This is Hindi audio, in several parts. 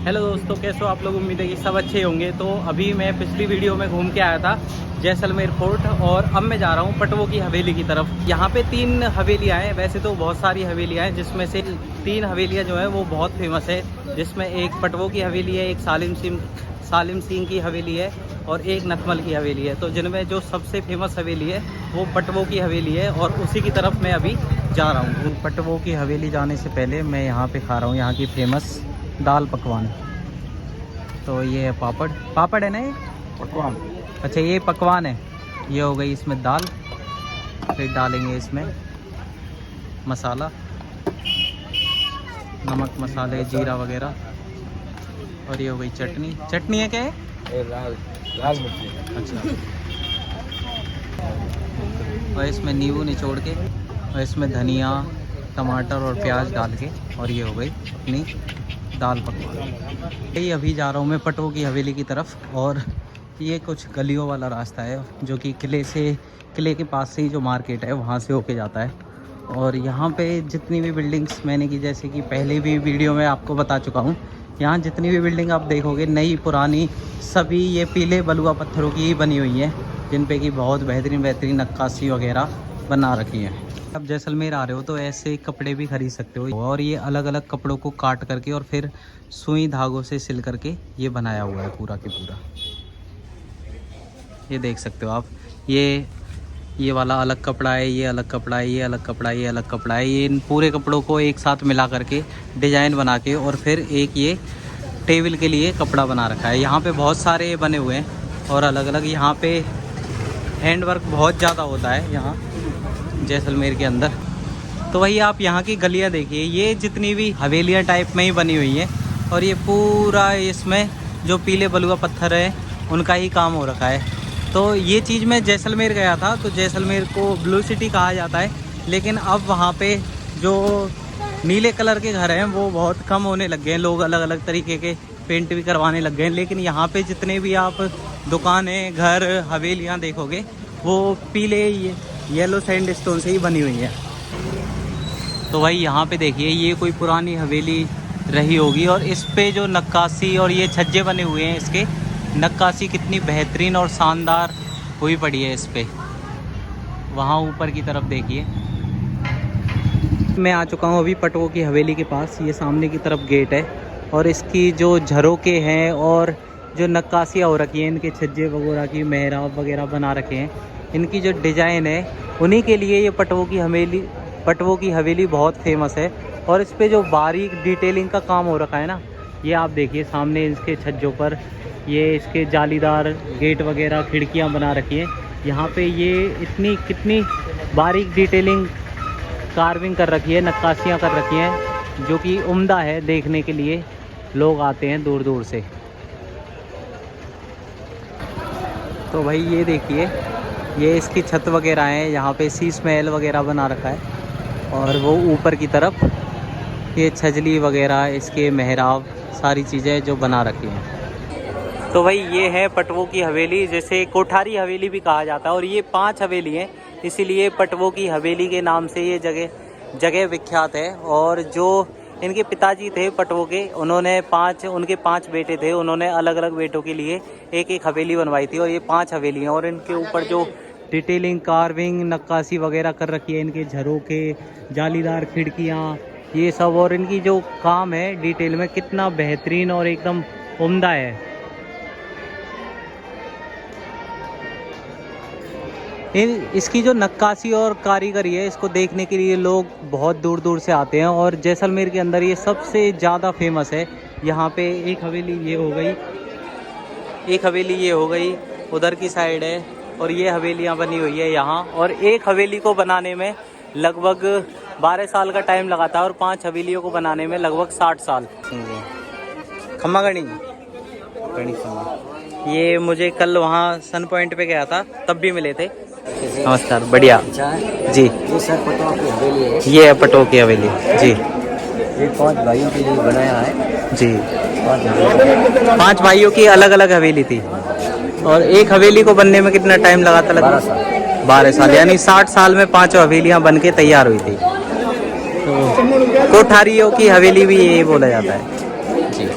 हेलो दोस्तों, कैसे हो आप लोग। उम्मीद है कि सब अच्छे होंगे। तो अभी मैं पिछली वीडियो में घूम के आया था जैसलमेर फोर्ट, और अब मैं जा रहा हूँ पटवों की हवेली की तरफ। यहाँ पे 3 हवेलियाँ हैं, वैसे तो बहुत सारी हवेलियाँ हैं, जिसमें से 3 हवेलियाँ जो है वो बहुत फेमस है। जिसमें एक पटवों की हवेली है, एक सालिम सिंह की हवेली है और एक नथमल की हवेली है। तो जिनमें जो सबसे फेमस हवेली है वो पटवों की हवेली है, और उसी की तरफ मैं अभी जा रहा हूँ। पटवों की हवेली जाने से पहले मैं यहाँ पे खा रहा हूँ यहाँ की फेमस दाल पकवान। तो ये है पापड़ है ना, ये पकवान। अच्छा ये पकवान है। ये हो गई इसमें दाल, फिर डालेंगे इसमें मसाला, नमक मसाले जीरा वगैरह, और ये हो गई चटनी है क्या है? लाल मिर्ची। अच्छा, और इसमें नींबू निचोड़ के, और इसमें धनिया टमाटर और प्याज डाल के, और ये हो गई अपनी दाल पकवान। ये अभी जा रहा हूँ मैं पटवों की हवेली की तरफ, और ये कुछ गलियों वाला रास्ता है जो कि किले के पास से ही जो मार्केट है वहाँ से होके जाता है। और यहाँ पे जितनी भी बिल्डिंग्स मैंने की, जैसे कि पहले भी वीडियो में आपको बता चुका हूँ, यहाँ जितनी भी बिल्डिंग आप देखोगे नई पुरानी सभी ये पीले बलुआ पत्थरों की ही बनी हुई है, जिन पे कि बहुत बेहतरीन नक्काशी वगैरह बना रखी है। आप जैसलमेर आ रहे हो तो ऐसे कपड़े भी खरीद सकते हो, और ये अलग अलग कपड़ों को काट करके और फिर सुई धागों से सिल करके ये बनाया हुआ है पूरा के पूरा। ये देख सकते हो आप, ये वाला अलग कपड़ा है, ये अलग कपड़ा है, ये अलग कपड़ा है, ये अलग कपड़ा है। ये इन पूरे कपड़ों को एक साथ मिला करके डिजाइन बना के, और फिर एक ये टेबल के लिए कपड़ा बना रखा है। यहाँ पे बहुत सारे बने हुए हैं और अलग अलग। यहाँ पे हैंडवर्क बहुत ज़्यादा होता है यहाँ जैसलमेर के अंदर। तो वही आप यहाँ की गलियाँ देखिए, ये जितनी भी हवेलियाँ टाइप में ही बनी हुई है, और ये पूरा इसमें जो पीले बलुआ पत्थर है उनका ही काम हो रखा है। तो ये चीज़ मैं जैसलमेर गया था, तो जैसलमेर को ब्लू सिटी कहा जाता है, लेकिन अब वहाँ पे जो नीले कलर के घर हैं वो बहुत कम होने लग गए हैं। लोग अलग अलग तरीके के पेंट भी करवाने लग गए हैं, लेकिन यहाँ पे जितने भी आप दुकानें घर हवेलियाँ देखोगे वो पीले येलो सैंडस्टोन से ही बनी हुई है। तो भाई यहाँ पे देखिए, ये कोई पुरानी हवेली रही होगी, और इस पे जो नक्काशी और ये छज्जे बने हुए हैं, इसके नक्काशी कितनी बेहतरीन और शानदार हुई पड़ी है इस पे। वहाँ ऊपर की तरफ देखिए। मैं आ चुका हूँ अभी पटवों की हवेली के पास। ये सामने की तरफ गेट है, और इसकी जो झरोके हैं और जो नक्काशियाँ हो रखी हैं, इनके छज्जे वगैरह की मेहराब वगैरह बना रखे हैं, इनकी जो डिज़ाइन है उन्हीं के लिए ये पटवों की हवेली बहुत फेमस है। और इस पे जो बारीक डिटेलिंग का काम हो रखा है ना, ये आप देखिए सामने इसके छज्जों पर ये इसके जालीदार गेट वगैरह खिड़कियां बना रखी हैं। यहाँ पे ये कितनी बारीक डिटेलिंग कार्विंग कर रखी है, नक्काशियाँ कर रखी हैं, जो कि उम्दा है। देखने के लिए लोग आते हैं दूर दूर से। तो भाई ये देखिए, ये इसकी छत वगैरह है, यहाँ पे शीश महल वगैरह बना रखा है, और वो ऊपर की तरफ ये छजली वगैरह इसके मेहराब सारी चीज़ें जो बना रखी हैं। तो भाई ये है पटवों की हवेली, जैसे कोठारी हवेली भी कहा जाता है, और ये 5 हवेली हैं, इसीलिए पटवों की हवेली के नाम से ये जगह विख्यात है। और जो इनके पिताजी थे पटवों के, उनके 5 बेटे थे, उन्होंने अलग अलग बेटों के लिए एक एक हवेली बनवाई थी, और ये 5 हवेली हैं। और इनके ऊपर जो डिटेलिंग कार्विंग नक्काशी वगैरह कर रखी है, इनके झरोके जालीदार खिड़कियाँ ये सब, और इनकी जो काम है डिटेल में कितना बेहतरीन और एकदम उम्दा है। इसकी जो नक्काशी और कारीगरी है, इसको देखने के लिए लोग बहुत दूर दूर से आते हैं, और जैसलमेर के अंदर ये सबसे ज़्यादा फेमस है। यहाँ पे एक हवेली ये हो गई उधर की साइड है, और ये हवेलियाँ बनी हुई है यहाँ। और एक हवेली को बनाने में लगभग 12 साल का टाइम लगा था, और 5 हवेलियों को बनाने में लगभग 60 साल। खम्मा गणी ये मुझे कल वहाँ सन पॉइंट पे गया था, तब भी मिले थे। नमस्कार, बढ़िया जी। ये सर पटवा की हवेली है। ये है पटवों की हवेली जी। ये 5 भाइयों के लिए बनाया है जी। 5 भाइयों की अलग अलग हवेली थी, और एक हवेली को बनने में कितना टाइम लगा था? लगभग 12 साल, यानी 60 साल में 5 हवेलियाँ बन के तैयार हुई थी। तो कोठारियों की हवेली भी यही बोला जाता है जी।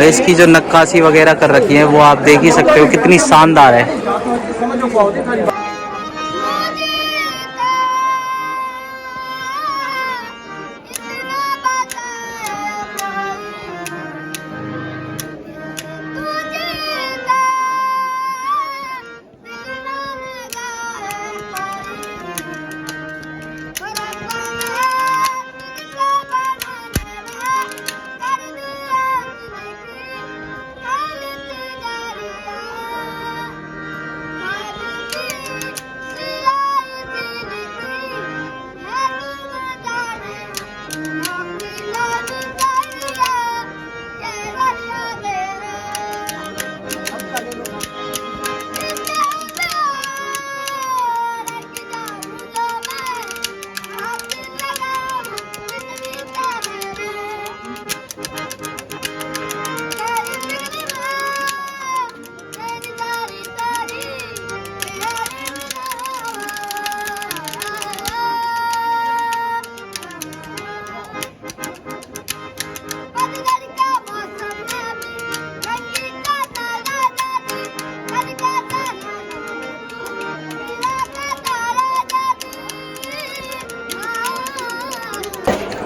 और इसकी जो नक्काशी वगैरह कर रखी है वो आप देख ही सकते हो कितनी शानदार है।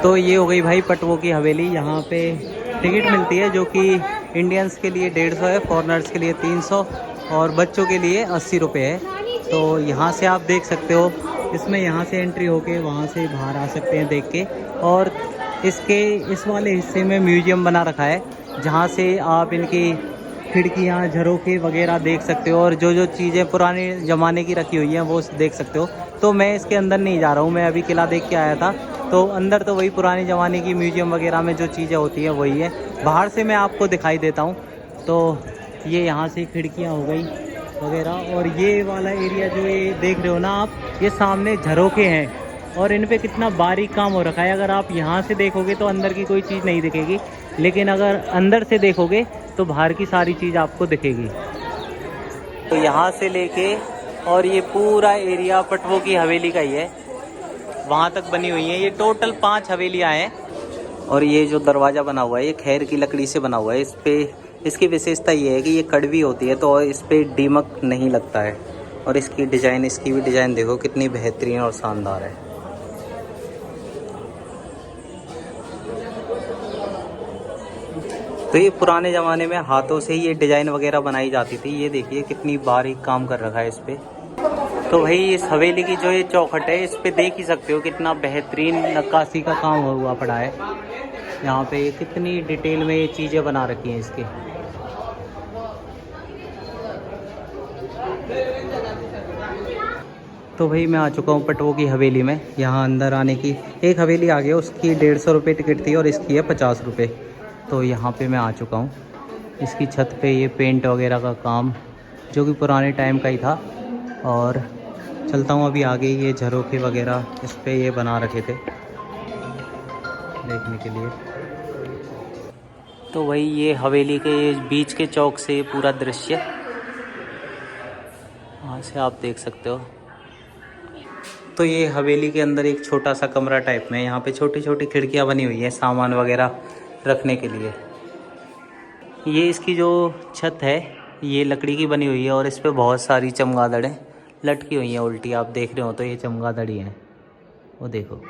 तो ये हो गई भाई पटवों की हवेली। यहाँ पे टिकट मिलती है जो कि इंडियंस के लिए 150 है, फॉरेनर्स के लिए 300 और बच्चों के लिए 80 रुपये है। तो यहाँ से आप देख सकते हो, इसमें यहाँ से एंट्री होके वहाँ से बाहर आ सकते हैं देख के। और इसके इस वाले हिस्से में म्यूजियम बना रखा है जहाँ से आप इनकी खिड़कियाँ, झरोखे वगैरह देख सकते हो और जो जो चीज़ें पुराने ज़माने की रखी हुई हैं वो देख सकते हो। तो मैं इसके अंदर नहीं जा रहा हूँ, मैं अभी किला देख के आया था। तो अंदर तो वही पुराने ज़माने की म्यूजियम वगैरह में जो चीज़ें होती हैं वही है। बाहर से मैं आपको दिखाई देता हूँ। तो ये यहाँ से खिड़कियाँ हो गई वगैरह, और ये वाला एरिया जो ये देख रहे हो ना आप, ये सामने झरोखे हैं और इन पे कितना बारीक काम हो रखा है। अगर आप यहाँ से देखोगे तो अंदर की कोई चीज़ नहीं दिखेगी, लेकिन अगर अंदर से देखोगे तो बाहर की सारी चीज़ आपको दिखेगी। तो यहाँ से लेके और ये पूरा एरिया पटवों की हवेली का ही है, वहाँ तक बनी हुई है। ये टोटल 5 हवेलियाँ हैं। और ये जो दरवाज़ा बना हुआ है ये खैर की लकड़ी से बना हुआ है। इस पे इसकी विशेषता ये है कि ये कड़वी होती है तो इस पे दीमक नहीं लगता है। और इसकी डिज़ाइन, इसकी भी डिज़ाइन देखो कितनी बेहतरीन और शानदार है। तो ये पुराने ज़माने में हाथों से ये डिज़ाइन वगैरह बनाई जाती थी। ये देखिए कितनी बारीक काम कर रखा है इस पे। तो भाई इस हवेली की जो ये चौखट है इस पे देख ही सकते हो कितना बेहतरीन नक्काशी का काम हुआ पड़ा है। यहाँ पे कितनी डिटेल में ये चीज़ें बना रखी हैं इसके। तो भाई मैं आ चुका हूँ पटवों की हवेली में। यहाँ अंदर आने की एक हवेली आ गया, उसकी 150 रुपये टिकट थी और इसकी है 50 रुपये। तो यहाँ पे मैं आ चुका हूँ। इसकी छत पे ये पेंट वगैरह का काम जो कि पुराने टाइम का ही था। और चलता हूँ अभी आगे। ये झरोखे वगैरह इस पे ये बना रखे थे देखने के लिए। तो वही ये हवेली के बीच के चौक से पूरा दृश्य वहाँ से आप देख सकते हो। तो ये हवेली के अंदर एक छोटा सा कमरा टाइप में, यहाँ पे छोटी छोटी खिड़कियाँ बनी हुई हैं सामान वगैरह रखने के लिए। ये इसकी जो छत है ये लकड़ी की बनी हुई है और इस पे बहुत सारी चमगादड़ें लटकी हुई हैं उल्टी। आप देख रहे हो तो ये चमगादड़ी हैं, वो देखो।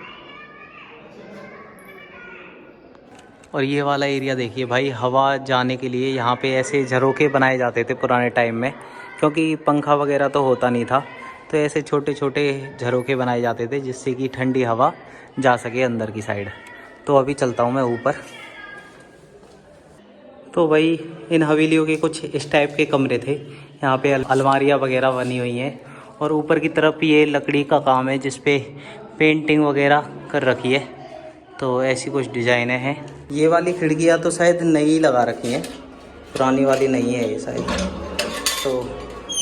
और ये वाला एरिया देखिए भाई, हवा जाने के लिए यहाँ पे ऐसे झरोखे बनाए जाते थे पुराने टाइम में, क्योंकि पंखा वगैरह तो होता नहीं था। तो ऐसे छोटे छोटे झरोखे बनाए जाते थे जिससे कि ठंडी हवा जा सके अंदर की साइड। तो अभी चलता हूँ मैं ऊपर। तो भाई इन हवेलियों के कुछ इस टाइप के कमरे थे। यहाँ पे अलमारियाँ वगैरह बनी हुई हैं और ऊपर की तरफ ये लकड़ी का काम है जिस पे पेंटिंग वगैरह कर रखी है। तो ऐसी कुछ डिज़ाइनें हैं। ये वाली खिड़कियाँ तो शायद नई लगा रखी हैं, पुरानी वाली नहीं है ये शायद। तो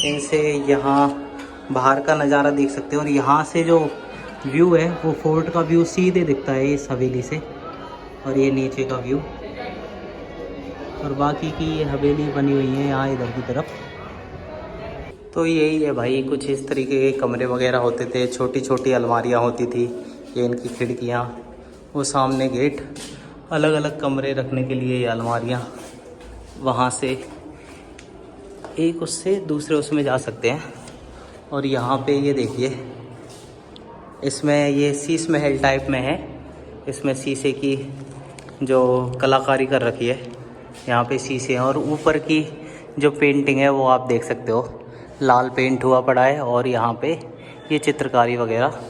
इनसे यहाँ बाहर का नज़ारा देख सकते हो और यहाँ से जो व्यू है वो फोर्ट का व्यू सीधे दिखता है इस हवेली से। और ये नीचे का व्यू, और बाकी की ये हवेली बनी हुई है यहाँ इधर की तरफ। तो यही है भाई, कुछ इस तरीके के कमरे वगैरह होते थे। छोटी छोटी अलमारियाँ होती थी, ये इनकी खिड़कियाँ, वो सामने गेट, अलग अलग कमरे रखने के लिए ये अलमारियाँ। वहाँ से एक उससे दूसरे उसमें जा सकते हैं। और यहाँ पे ये देखिए, इसमें ये शीश महल टाइप में है। इसमें शीशे की जो कलाकारी कर रखी है, यहाँ पे शीशे हैं। और ऊपर की जो पेंटिंग है वो आप देख सकते हो, लाल पेंट हुआ पड़ा है। और यहाँ पे ये चित्रकारी वगैरह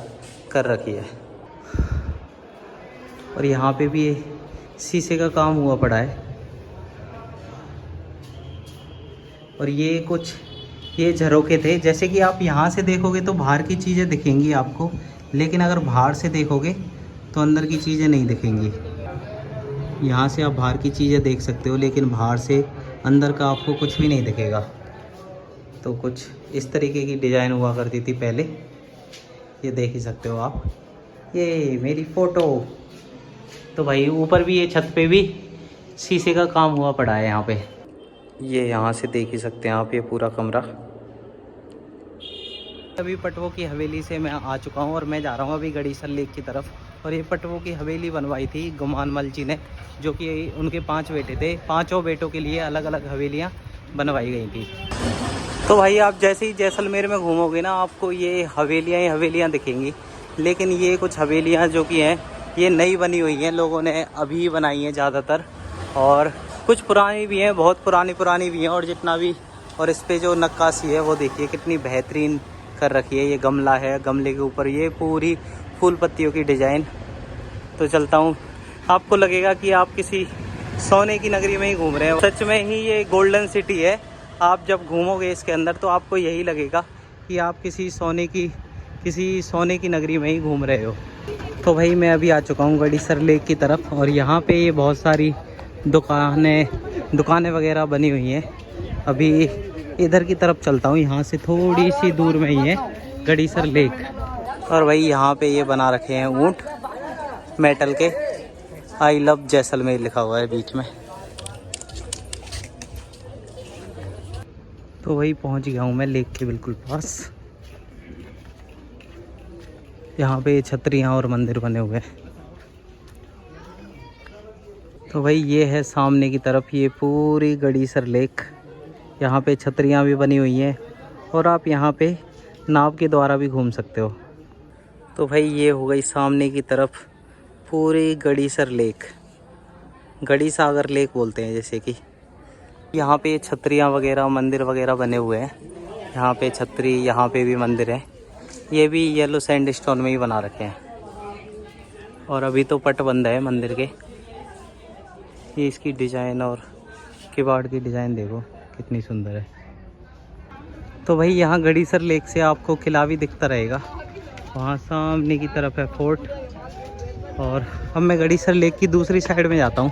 कर रखी है। और यहाँ पे भी शीशे का काम हुआ पड़ा है। और ये कुछ ये झरोखे थे। जैसे कि आप यहाँ से देखोगे तो बाहर की चीज़ें दिखेंगी आपको, लेकिन अगर बाहर से देखोगे तो अंदर की चीज़ें नहीं दिखेंगी। यहाँ से आप बाहर की चीज़ें देख सकते हो, लेकिन बाहर से अंदर का आपको कुछ भी नहीं दिखेगा। तो कुछ इस तरीके की डिज़ाइन हुआ करती थी पहले, ये देख ही सकते हो आप। ये मेरी फ़ोटो। तो भाई ऊपर भी ये छत पे भी शीशे का काम हुआ पड़ा है यहाँ पे। ये यहाँ से देख ही सकते हैं आप, ये पूरा कमरा। अभी पटवों की हवेली से मैं आ चुका हूँ और मैं जा रहा हूँ अभी गड़ीसर लेक की तरफ। और ये पटवों की हवेली बनवाई थी गुमान मल जी ने, जो कि उनके 5 बेटे थे। 5 बेटों के लिए अलग अलग हवेलियाँ बनवाई गई थी। तो भाई आप जैसे ही जैसलमेर में घूमोगे ना, आपको ये हवेलियाँ ही हवेलियाँ दिखेंगी। लेकिन ये कुछ हवेलियाँ जो कि हैं ये नई बनी हुई हैं, लोगों ने अभी बनाई हैं ज़्यादातर। और कुछ पुरानी भी हैं, बहुत पुरानी भी हैं। और जितना भी, और इस पे जो नक्काशी है वो देखिए कितनी बेहतरीन कर रखी है। ये गमला है, गमले के ऊपर ये पूरी फूल पत्तियों की डिज़ाइन। तो चलता हूँ, आपको लगेगा कि आप किसी सोने की नगरी में ही घूम रहे हो। सच में ही ये गोल्डन सिटी है। आप जब घूमोगे इसके अंदर तो आपको यही लगेगा कि आप किसी सोने की नगरी में ही घूम रहे हो। तो भाई मैं अभी आ चुका हूँ गड़ीसर लेक की तरफ। और यहाँ पे ये बहुत सारी दुकानें वगैरह बनी हुई हैं। अभी इधर की तरफ चलता हूँ, यहाँ से थोड़ी सी दूर में ही है गड़ीसर लेक। और भाई यहाँ पे ये बना रखे हैं ऊँट मेटल के, आई लव जैसलमेर लिखा हुआ है बीच में। तो वही पहुँच गया हूँ मैं लेक के बिल्कुल पास। यहाँ पे छतरियाँ और मंदिर बने हुए हैं। तो भाई ये है सामने की तरफ ये पूरी गड़ीसर लेक। यहाँ पे छतरियाँ भी बनी हुई हैं और आप यहाँ पे नाव के द्वारा भी घूम सकते हो। तो भाई ये हो गई सामने की तरफ पूरी गड़ीसर लेक, गड़ी सागर लेक बोलते हैं। जैसे कि यहाँ पे छतरियाँ वगैरह मंदिर वगैरह बने हुए हैं। यहाँ पे छतरी, यहाँ पे भी मंदिर है। ये भी येलो सैंडस्टोन में ही बना रखे हैं। और अभी तो पट बंद है मंदिर के। ये इसकी डिज़ाइन और किवाड़ की डिज़ाइन देखो कितनी सुंदर है। तो भाई यहाँ गड़ीसर लेक से आपको किला भी दिखता रहेगा। वहाँ सामने की तरफ है फोर्ट। और अब मैं गड़ीसर लेक की दूसरी साइड में जाता हूँ।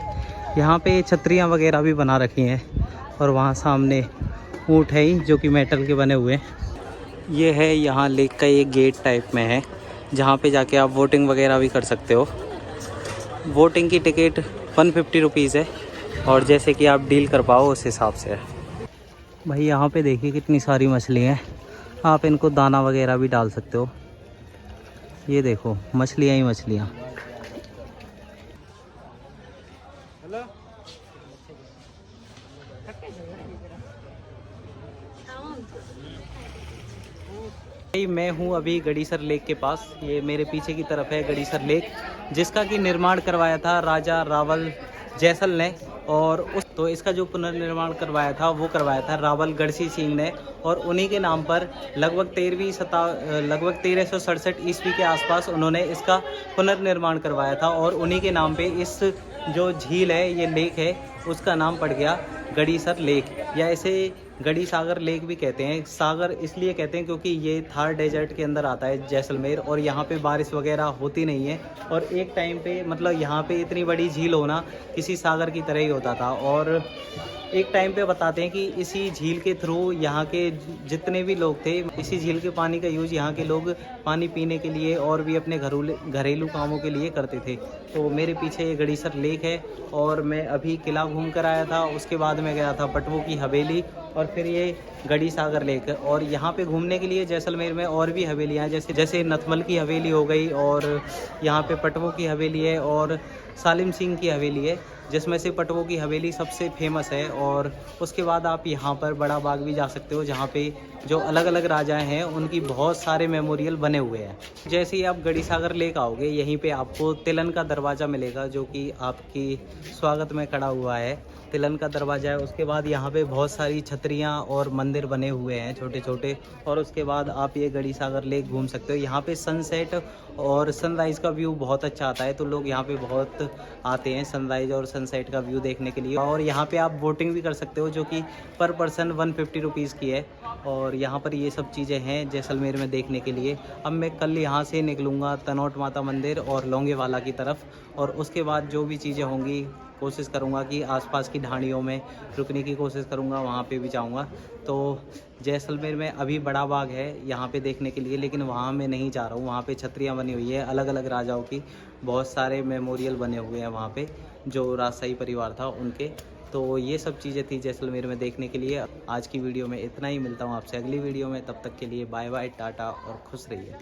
यहाँ पे छतरियाँ वगैरह भी बना रखी हैं। और वहाँ सामने ऊँट है ही जो कि मेटल के बने हुए हैं। ये है यहाँ लेक का एक गेट टाइप में है, जहाँ पे जाके आप वोटिंग वगैरह भी कर सकते हो। वोटिंग की टिकट 150 रुपीज़ है। और जैसे कि आप डील कर पाओ उस हिसाब से है। भाई यहाँ पे देखिए कितनी सारी मछली हैं। आप इनको दाना वगैरह भी डाल सकते हो। ये देखो मछलियाँ ही मछलियाँ। मैं हूँ अभी गड़ीसर लेक के पास। ये मेरे पीछे की तरफ है गड़ीसर लेक, जिसका कि निर्माण करवाया था राजा रावल जैसल ने। और तो इसका जो पुनर्निर्माण करवाया था वो करवाया था रावल गढ़सी सिंह ने। और उन्हीं के नाम पर लगभग 1367 ईस्वी के आसपास उन्होंने इसका पुनर्निर्माण करवाया था। और उन्हीं के नाम पे इस जो झील है, ये लेक है, उसका नाम पड़ गया गड़ीसर लेक, या इसे गड़ी सागर लेक भी कहते हैं। सागर इसलिए कहते हैं क्योंकि ये थार डेजर्ट के अंदर आता है जैसलमेर। और यहाँ पे बारिश वगैरह होती नहीं है। और एक टाइम पे मतलब यहाँ पे इतनी बड़ी झील होना किसी सागर की तरह ही होता था। और एक टाइम पे बताते हैं कि इसी झील के थ्रू यहाँ के जितने भी लोग थे, इसी झील के पानी का यूज़ यहाँ के लोग पानी पीने के लिए और भी अपने घरेलू कामों के लिए करते थे। तो मेरे पीछे ये गड़ीसर लेक है। और मैं अभी किला घूम कर आया था, उसके बाद मैं गया था पटवों की हवेली और फिर ये गड़ी सागर लेक। और यहाँ पे घूमने के लिए जैसलमेर में और भी हवेलियाँ हैं, जैसे नथमल की हवेली हो गई, और यहाँ पे पटवों की हवेली है, और सालिम सिंह की हवेली है, जिसमें से पटवों की हवेली सबसे फेमस है। और उसके बाद आप यहाँ पर बड़ा बाग भी जा सकते हो, जहाँ पे जो अलग अलग राजाएं हैं उनकी बहुत सारे मेमोरियल बने हुए हैं। जैसे ही आप गड़ी सागर लेक आओगे, यहीं पे आपको तिलन का दरवाज़ा मिलेगा, जो कि आपकी स्वागत में खड़ा हुआ है। तिलन का दरवाज़ा है। उसके बाद यहाँ पे बहुत सारी छतरियाँ और मंदिर बने हुए हैं छोटे छोटे। और उसके बाद आप ये गड़ी सागर लेक घूम सकते हो। यहाँ पे सनसेट और सनराइज़ का व्यू बहुत अच्छा आता है, तो लोग यहाँ पे बहुत आते हैं सनराइज़ और सनसेट का व्यू देखने के लिए। और यहाँ पे आप बोटिंग भी कर सकते हो, जो कि पर पर्सन 150 रुपीज़ की है। और यहाँ पर ये सब चीज़ें हैं जैसलमेर में देखने के लिए। अब मैं कल यहाँ से निकलूँगा तनोट माता मंदिर और लौंगेवाला की तरफ, और उसके बाद जो भी चीज़ें होंगी कोशिश करूँगा कि आसपास की ढाणियों में रुकने की कोशिश करूँगा, वहाँ पे भी जाऊँगा। तो जैसलमेर में अभी बड़ा बाग है यहाँ पे देखने के लिए, लेकिन वहाँ मैं नहीं जा रहा हूँ। वहाँ पे छतरियाँ बनी हुई है अलग अलग राजाओं की, बहुत सारे मेमोरियल बने हुए हैं वहाँ पे, जो राजशाही परिवार था उनके। तो ये सब चीज़ें थी जैसलमेर में देखने के लिए। आज की वीडियो में इतना ही, मिलता हूँ आपसे अगली वीडियो में। तब तक के लिए बाय बाय, टाटा और खुश रहिए।